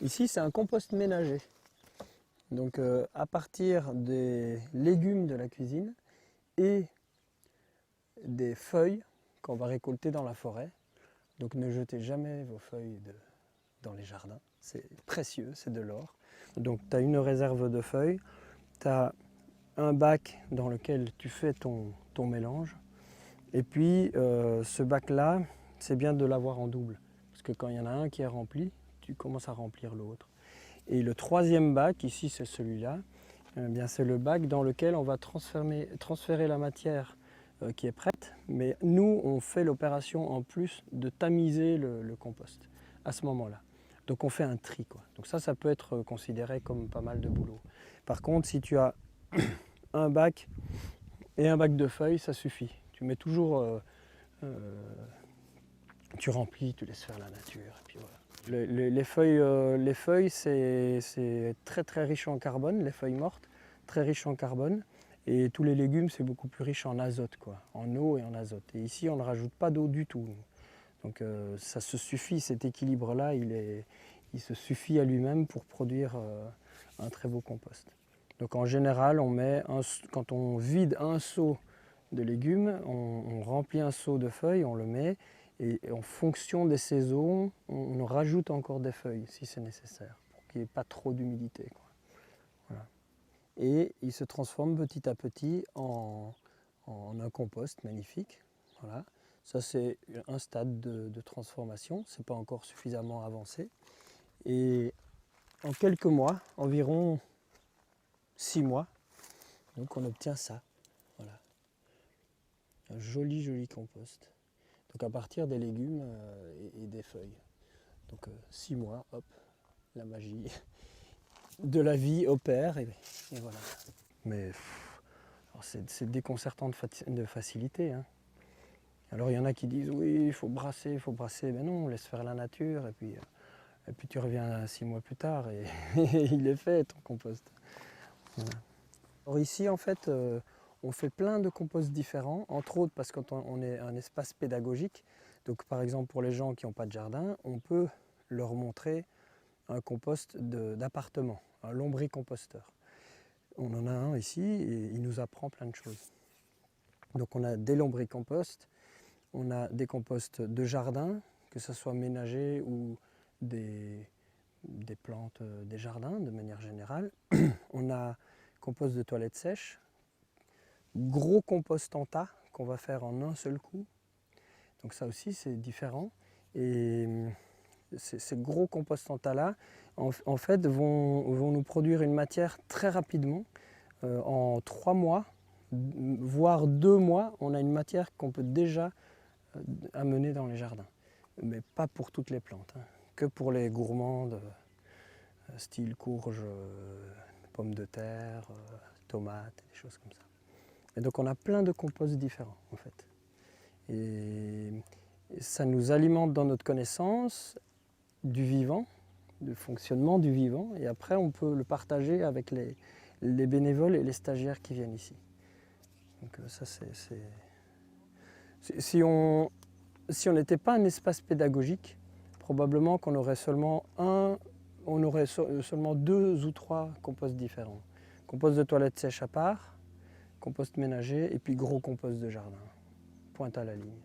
Ici, c'est un compost ménager. Donc à partir des légumes de la cuisine et des feuilles qu'on va récolter dans la forêt. Donc ne jetez jamais vos feuilles dans les jardins. C'est précieux, c'est de l'or. Donc tu as une réserve de feuilles, tu as un bac dans lequel tu fais ton mélange. Et puis ce bac-là, c'est bien de l'avoir en double. Parce que quand il y en a un qui est rempli, tu commences à remplir l'autre. Et le troisième bac, ici c'est celui-là, c'est le bac dans lequel on va transférer la matière qui est prête. Mais nous, on fait l'opération en plus de tamiser le compost à ce moment-là. Donc on fait un tri, quoi. Donc ça peut être considéré comme pas mal de boulot. Par contre, si tu as un bac et un bac de feuilles, ça suffit. Tu mets toujours, tu remplis, tu laisses faire la nature, et puis voilà. Les feuilles c'est très très riche en carbone, les feuilles mortes, très riches en carbone. Et tous les légumes, c'est beaucoup plus riche en azote, quoi, en eau et en azote. Et ici, on ne rajoute pas d'eau du tout. Donc ça se suffit, cet équilibre-là, il se suffit à lui-même pour produire un très beau compost. Donc en général, quand on vide un seau de légumes, on remplit un seau de feuilles, on le met, et en fonction des saisons, on rajoute encore des feuilles si c'est nécessaire, pour qu'il n'y ait pas trop d'humidité. Voilà. Et il se transforme petit à petit en un compost magnifique. Voilà. Ça c'est un stade de transformation, ce n'est pas encore suffisamment avancé. Et en quelques mois, environ 6 mois, donc on obtient ça. Voilà. Un joli joli compost. Donc à partir des légumes et des feuilles. Donc 6 mois, hop, la magie de la vie opère et voilà. Mais c'est déconcertant de facilité. Hein. Alors il y en a qui disent oui, il faut brasser. Mais non, on laisse faire la nature et puis tu reviens 6 mois plus tard et il est fait ton compost. Voilà. Alors ici en fait, on fait plein de composts différents, entre autres parce qu'on est un espace pédagogique. Donc par exemple pour les gens qui n'ont pas de jardin, on peut leur montrer un compost d'appartement, un lombricomposteur. On en a un ici et il nous apprend plein de choses. Donc on a des lombricomposts, on a des composts de jardin, que ce soit ménagers ou des plantes des jardins de manière générale. On a compost de toilettes sèches, gros compost en tas qu'on va faire en un seul coup. Donc ça aussi c'est différent. Et ces gros compost en tas là, en fait, vont nous produire une matière très rapidement. En 3 mois, voire 2 mois, on a une matière qu'on peut déjà amener dans les jardins. Mais pas pour toutes les plantes, hein. Que pour les gourmandes, style courge, pommes de terre, tomates, des choses comme ça. Et donc on a plein de composts différents en fait. Et ça nous alimente dans notre connaissance du vivant, du fonctionnement du vivant, et après on peut le partager avec les bénévoles et les stagiaires qui viennent ici. Donc ça si on n'était pas un espace pédagogique, probablement qu'on aurait seulement seulement 2 ou 3 composts différents. Compost de toilette sèche à part, compost ménager et puis gros compost de jardin. Pointe à la ligne.